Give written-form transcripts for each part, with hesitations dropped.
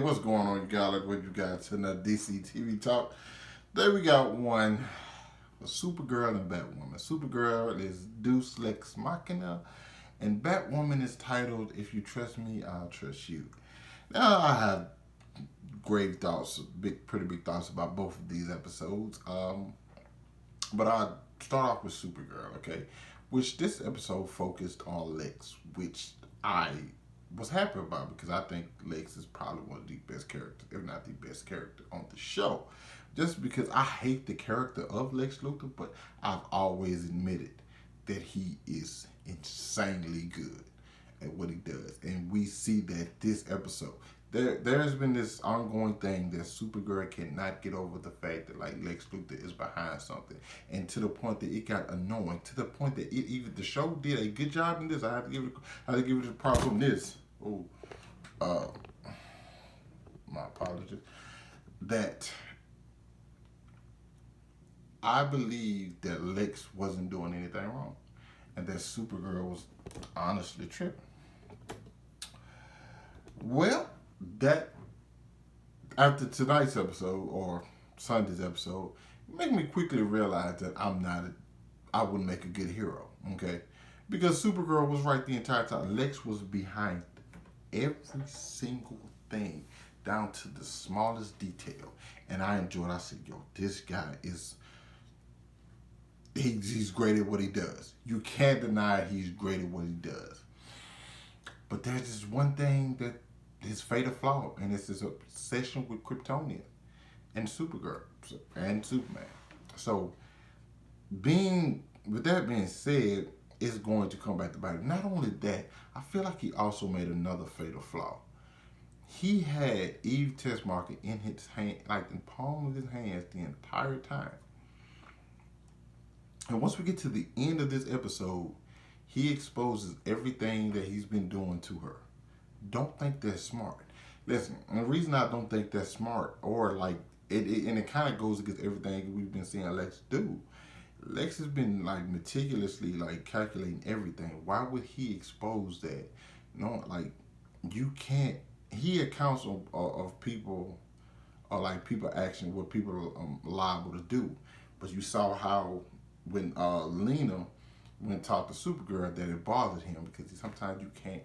what's going on, you guys? What you got to another DC TV talk? There we got one for Supergirl and Batwoman. Supergirl is Deus Lex Machina, and Batwoman is titled "If You Trust Me, I'll Trust You." Now I have grave thoughts, pretty big thoughts about both of these episodes. But I'll start off with Supergirl, okay? Which this episode focused on Lex, which I was happy about because I think Lex is probably one of the best characters, if not the best character on the show. Just because I hate the character of Lex Luther, but I've always admitted that he is insanely good at what he does. And we see that this episode. There's been this ongoing thing that Supergirl cannot get over the fact that like Lex Luthor is behind something, and to the point that it got annoying. To the point that even the show did a good job in this. I have to give it a props on this. Oh, my apologies. That I believe that Lex wasn't doing anything wrong, and that Supergirl was honestly tripping. Well, that after tonight's episode or Sunday's episode, make me quickly realize that I wouldn't make a good hero, okay? Because Supergirl was right the entire time. Lex was behind every single thing, down to the smallest detail. And I enjoyed it. I said, yo, this guy is, he's great at what he does. You can't deny he's great at what he does. But there's this one thing that his fatal flaw, and it's his obsession with Kryptonia and Supergirl and Superman. So, with that being said, it's going to come back to bite him. Not only that, I feel like he also made another fatal flaw. He had Eve Tessmacher in his hand, like in the palm of his hands, the entire time. And once we get to the end of this episode, he exposes everything that he's been doing to her. Don't think that's smart. Listen, and the reason I don't think that's smart, or like and it kind of goes against everything we've been seeing Lex do. Lex has been like meticulously like calculating everything. Why would he expose that? No, like you can't. He accounts of people, or like people action, what people are liable to do. But you saw how when Lena went and talked to Supergirl that it bothered him because sometimes you can't.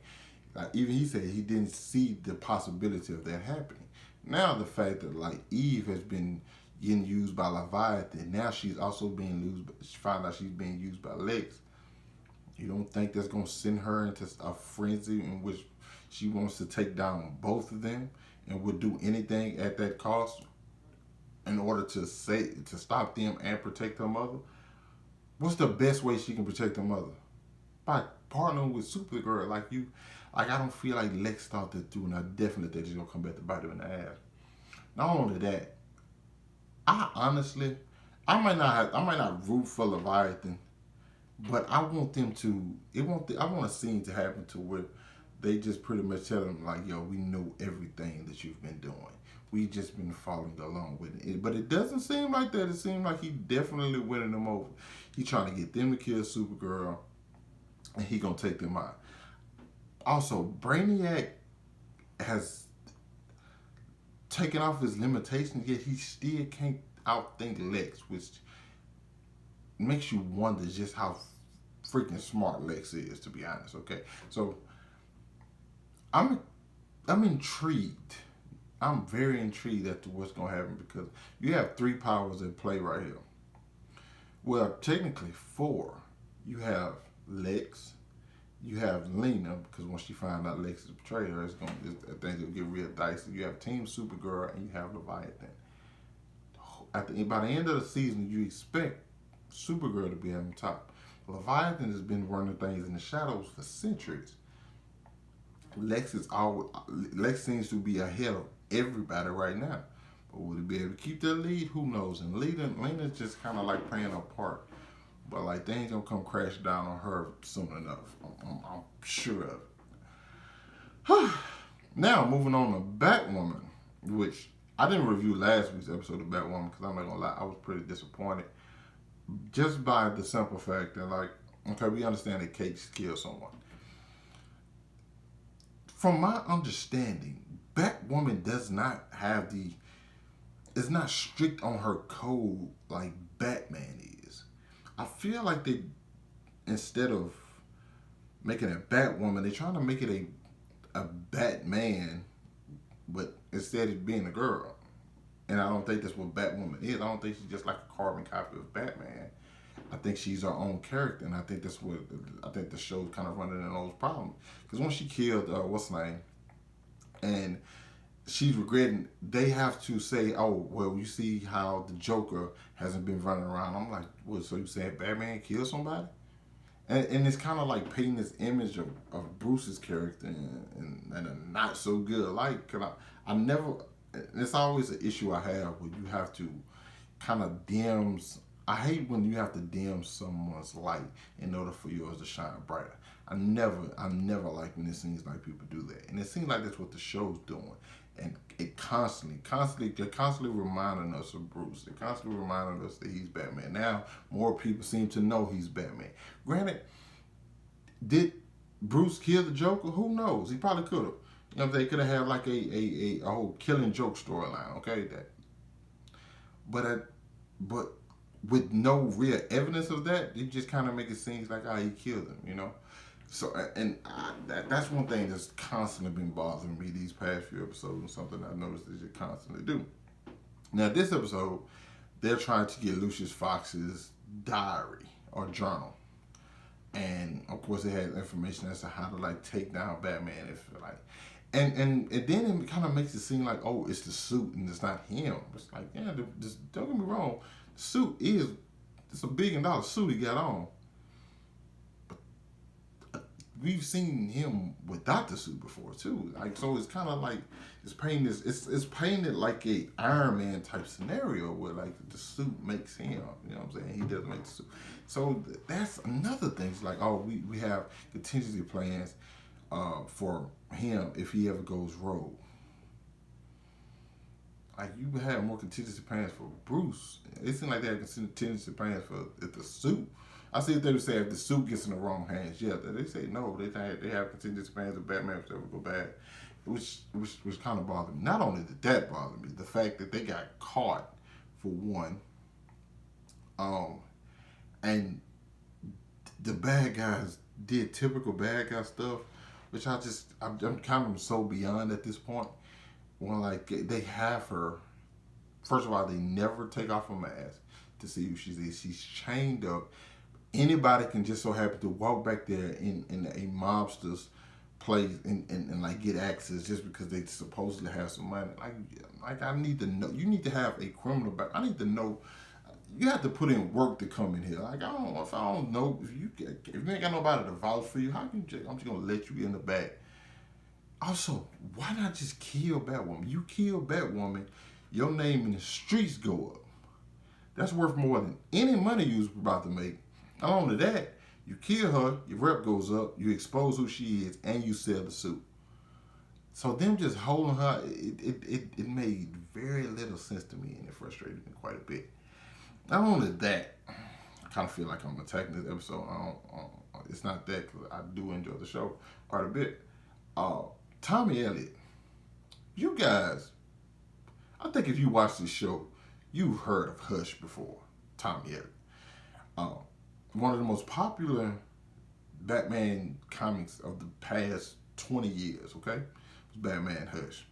Like even he said he didn't see the possibility of that happening. Now the fact that like Eve has been getting used by Leviathan, now she's also being used. She found out she's being used by Lex. You don't think that's gonna send her into a frenzy in which she wants to take down both of them and would do anything at that cost in order to stop them and protect her mother? What's the best way she can protect her mother? By partnering with Supergirl, like I don't feel like Lex thought that through, and I definitely think she's gonna come back to bite her in the ass. Not only that, I might not root for Leviathan, but I want them to. I want a scene to happen to where they just pretty much tell him like, yo, we know everything that you've been doing. We just been following along with it. But it doesn't seem like that. It seems like he definitely winning them over. He trying to get them to kill Supergirl, and he gonna take them out. Also, Brainiac has taken off his limitations, yet he still can't outthink Lex, which makes you wonder just how freaking smart Lex is, to be honest, okay? So, I'm intrigued. I'm very intrigued as to what's going to happen because you have 3 powers at play right here. Well, technically 4. You have Lex, you have Lena, because once she finds out Lex is betrayed her, things will get real dicey. You have Team Supergirl and you have Leviathan. By the end of the season, you expect Supergirl to be on top. Leviathan has been running things in the shadows for centuries. Lex seems to be ahead of everybody right now. But will he be able to keep that lead? Who knows? And Lena's just kind of like playing a part. But like things gonna come crash down on her soon enough. I'm sure of it. Now moving on to Batwoman, which I didn't review last week's episode of Batwoman because I'm not gonna lie, I was pretty disappointed. Just by the simple fact that like, okay, we understand that Kate killed someone. From my understanding, Batwoman does not have the, it's not strict on her code like Batman is. I feel like they, instead of making a Batwoman, they're trying to make it a Batman, but instead of being a girl. And I don't think that's what Batwoman is. I don't think she's just like a carbon copy of Batman. I think she's her own character, and I think that's what I think the show's kind of running into those problems. Because when she killed what's her name, and she's regretting, they have to say, "Oh, well, you see how the Joker hasn't been running around." I'm like, "What? So you saying Batman killed somebody?" And it's kind of like painting this image of Bruce's character in a not so good light. Cause I never, it's always an issue I have where you have to kind of I hate when you have to dim someone's light in order for yours to shine brighter. I never like when it seems like people do that. And it seems like that's what the show's doing. And it they're constantly reminding us of Bruce. They're constantly reminding us that he's Batman. Now, more people seem to know he's Batman. Granted, did Bruce kill the Joker? Who knows? He probably could have. You know, they could have had like a whole killing joke storyline. Okay, but with no real evidence of that, it just kind of make it seem like he killed him. You know. So, that's one thing that's constantly been bothering me these past few episodes, and something I've noticed that you constantly do. Now, this episode, they're trying to get Lucious Fox's diary or journal. And, of course, it has information as to how to, like, take down Batman. And then it kind of makes it seem like, oh, it's the suit and it's not him. It's like, yeah, just don't get me wrong. The suit it's a $1 billion suit he got on. We've seen him without the suit before too. Like, so it's kind of like it's painted like a Iron Man type scenario where like the suit makes him. You know what I'm saying? He doesn't make the suit. So that's another thing. It's like, oh, we have contingency plans for him if he ever goes rogue. Like, you have more contingency plans for Bruce. It seems like they have contingency plans for the suit. I see if they would say if the suit gets in the wrong hands, yeah. They say no. They have contingency plans if Batman would ever go bad, which kind of bothered me. Not only did that bother me, the fact that they got caught for one, and the bad guys did typical bad guy stuff, which I'm kind of so beyond at this point. When like they have her, first of all, they never take off her mask to see who she is. She's chained up. Anybody can just so happen to walk back there in a mobster's place and like get access just because they supposedly have some money. Like I need to know. You need to have a criminal back. I need to know. You have to put in work to come in here. Like, I don't know if you ain't got nobody to vouch for you, how can you I'm just gonna let you in the back? Also, why not just kill Batwoman? You kill Batwoman, your name in the streets go up. That's worth more than any money you was about to make. Not only that, you kill her, your rep goes up, you expose who she is, and you sell the suit. So them just holding her, it made very little sense to me, and it frustrated me quite a bit. Not only that, I kind of feel like I'm attacking this episode. It's not that, because I do enjoy the show quite a bit. Tommy Elliott, you guys, I think if you watch this show, you've heard of Hush before. Tommy Elliott. One of the most popular Batman comics of the past 20 years, okay? Was Batman Hush.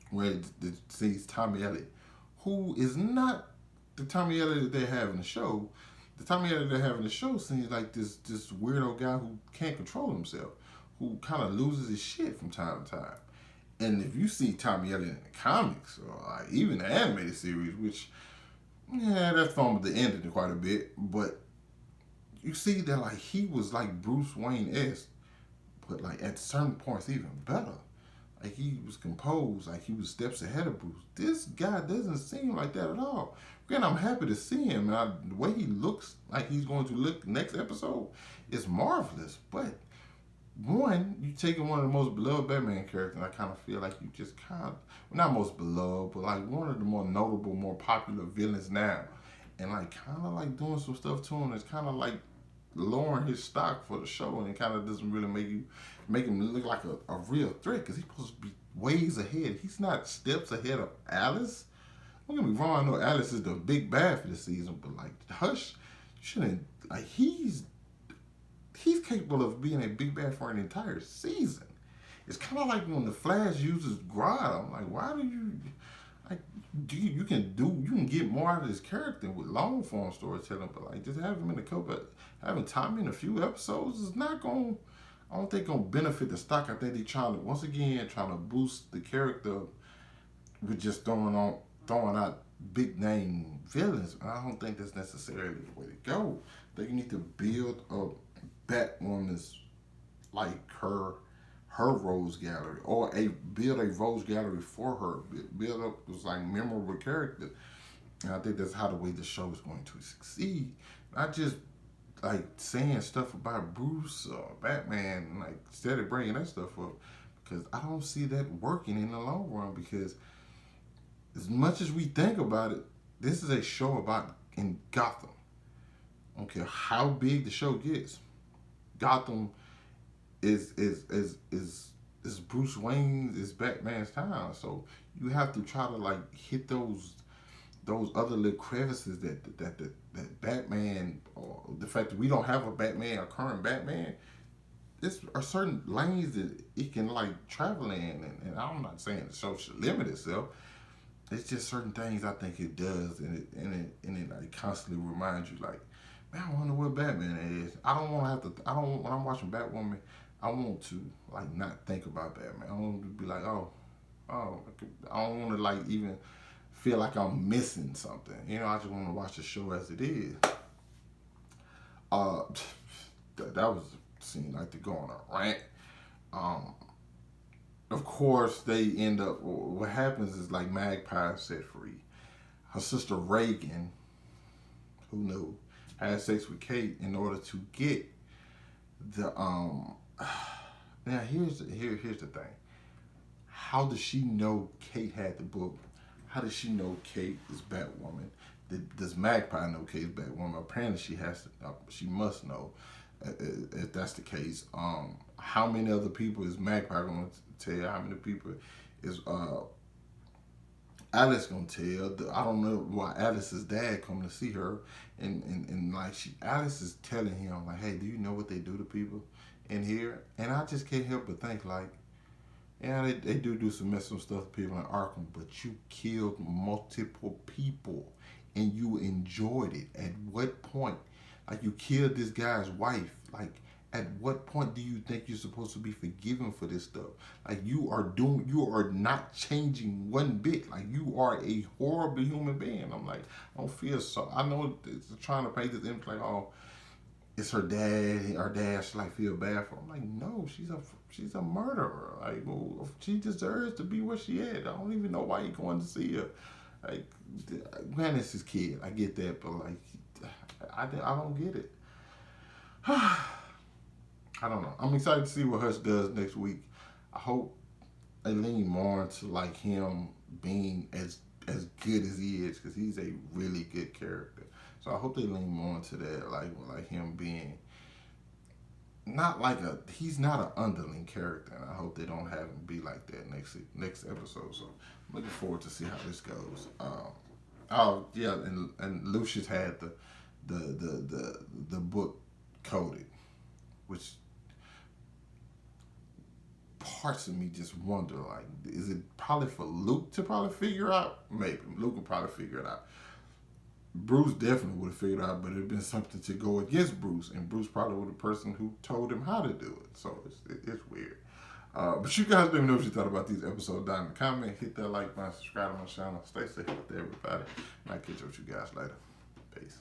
Where it sees Tommy Elliott, who is not the Tommy Elliott that they have in the show. The Tommy Elliott they have in the show seems like this weirdo guy who can't control himself, who kind of loses his shit from time to time. And if you see Tommy Elliott in the comics, or like even the animated series, which, yeah, that fumbled the ending quite a bit, but you see that like he was like Bruce Wayne-esque, but like at certain points even better. Like he was composed, like he was steps ahead of Bruce. This guy doesn't seem like that at all. Again, I'm happy to see him. And the way he looks like he's going to look next episode is marvelous. But one, you taking one of the most beloved Batman characters, and I kind of feel like you just kind of, well, not most beloved, but like one of the more notable, more popular villains now. And like kind of like doing some stuff to him that's kind of like lowering his stock for the show, and it kind of doesn't really make him look like a real threat because he's supposed to be ways ahead. He's not steps ahead of Alice. Don't get me wrong, I know Alice is the big bad for the season, but like Hush shouldn't, like he's capable of being a big bad for an entire season. It's kind of like when the Flash uses Grodd. I'm like, why do you like? You can get more out of this character with long form storytelling, but like just have him in a couple, having Tommy in a few episodes is not going. I don't think gonna benefit the stock. I think they trying to boost the character with just throwing out big name villains. And I don't think that's necessarily the way to go. I think you need to build up Batwoman's like her rose gallery, or build a rose gallery for her. Build up those like memorable characters. And I think that's how the way the show is going to succeed. Not just like saying stuff about Bruce or Batman, and like instead of bringing that stuff up, because I don't see that working in the long run. Because as much as we think about it, this is a show about in Gotham. I don't care how big the show gets. Gotham is Bruce Wayne's, is Batman's town. So you have to try to like hit those other little crevices that Batman, or the fact that we don't have a current Batman. There are certain lanes that it can like travel in, and I'm not saying the show should limit itself. It's just certain things I think it does, and it like constantly reminds you like, man, I wonder what Batman is. I don't want to have to. I don't when I'm watching Batwoman, I want to like not think about Batman. I want to be like, oh, I don't want to like even feel like I'm missing something. You know, I just want to watch the show as it is. That was seemed like to go on a rant. Of course, they end up. What happens is like Magpie is set free. Her sister Reagan, who knew, had sex with Kate in order to get the Now here's the thing. How does she know Kate had the book? How does she know Kate is Batwoman? Does Magpie know Kate is Batwoman? Apparently she has to. She must know. If that's the case, how many other people is Magpie going to tell? How many people is Alice gonna tell? I don't know why Alice's dad come to see her, and like Alice is telling him like, hey, do you know what they do to people in here? And I just can't help but think like, yeah, they do some messed stuff to people in Arkham, but you killed multiple people and you enjoyed it. At what point? Like, you killed this guy's wife. Like, at what point do you think you're supposed to be forgiven for this stuff? Like, you are not changing one bit. Like, you are a horrible human being. I'm like, I don't feel so. I know it's trying to paint this image like, oh, it's her dad. Her dad should like feel bad for her. I'm like, no, she's a murderer. Like, well, she deserves to be where she at. I don't even know why you're going to see her. Like, man, it's his kid. I get that, but like, I don't get it. I don't know. I'm excited to see what Hush does next week. I hope they lean more into like him being as good as he is, because he's a really good character. So I hope they lean more into that, like him being he's not an underling character, and I hope they don't have him be like that next episode. So I'm looking forward to see how this goes. Oh yeah, and Lucious had the book coded, which parts of me just wonder, like, is it probably for Luke to probably figure out? Maybe Luke would probably figure it out. Bruce definitely would have figured out, but it'd been something to go against Bruce, and Bruce probably was the person who told him how to do it. So it's weird. But you guys let me know what you thought about these episodes down in the comment. Hit that like button, subscribe to my channel. Stay safe out there, everybody. And I'll catch up with you guys later. Peace.